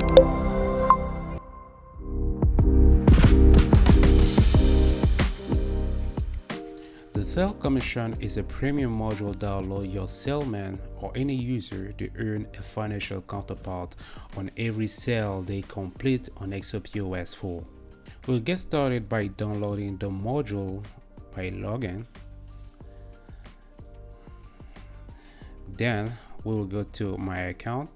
The Sale Commission is a premium module that allows your salesman or any user to earn a financial counterpart on every sale they complete on NexoPOS 4. We'll get started by downloading the module by logging. Then we will go to My Account,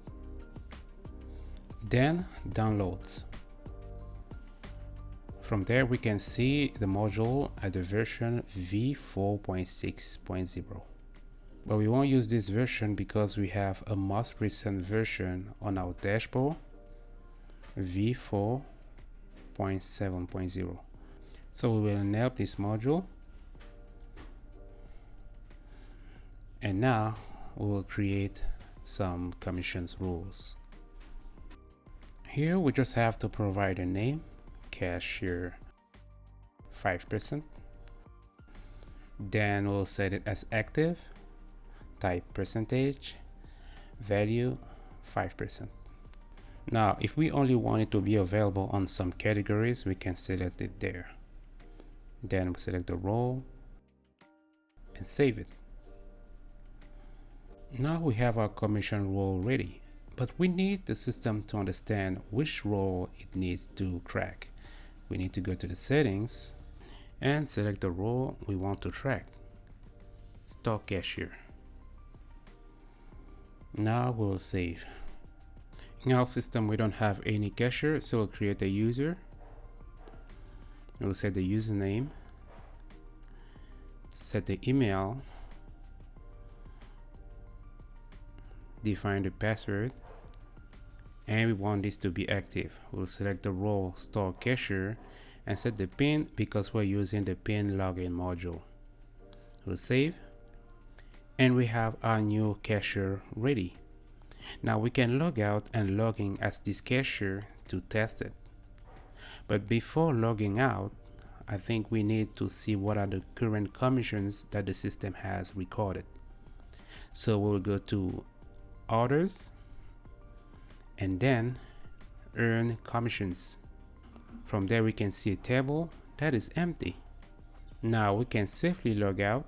then Downloads. From there we can see the module at the version v4.6.0. But we won't use this version because we have a most recent version on our dashboard, v4.7.0. So we will enable this module. And now we will create some commissions rules. Here we just have to provide a name, cashier 5%. Then we'll set it as active, type percentage, value 5%. Now if we only want it to be available on some categories, we can select it there. Then we select the role and save it. Now we have our commission role ready, but we need the system to understand which role it needs to track. We need to go to the settings and select the role we want to track, store cashier. Now we'll save. In our system we don't have any cashier, so we'll create a user. We'll set the username, set the email, define the password, and we want this to be active. We'll select the role store cashier and set the PIN because we're using the PIN login module. We'll save, and we have our new cashier ready. Now we can log out and log in as this cashier to test it. But before logging out, I think we need to see what are the current commissions that the system has recorded. So we'll go to Orders and then Earn Commissions. From there we can see a table that is empty. Now we can safely log out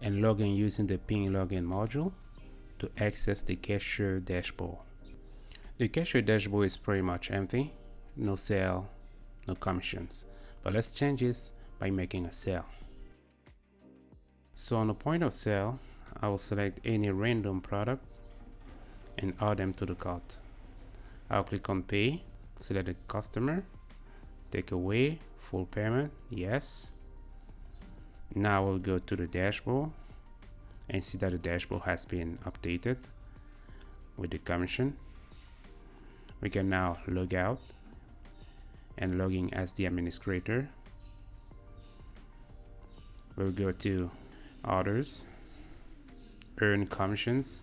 and log in using the PIN login module to access the cashier dashboard. The cashier dashboard is pretty much empty, no sale, no commissions. But let's change this by making a sale. So on the point of sale, I will select any random product and add them to the cart. I'll click on pay, select the customer, take away, full payment, yes. Now we'll go to the dashboard and see that the dashboard has been updated with the commission. We can now log out and log in as the administrator. We'll go to Orders, Earn Commissions,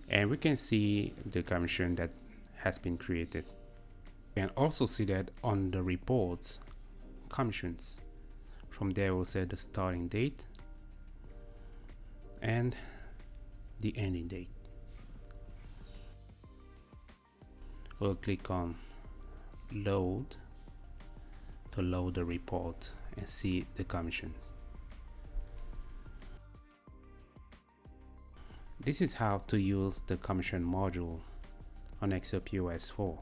and we can see the commission that has been created. We can also see that on the reports, commissions. From there we'll set the starting date and the ending date. We'll click on load to load the report and see the commission. This is how to use the commission module on NexoPOS 4.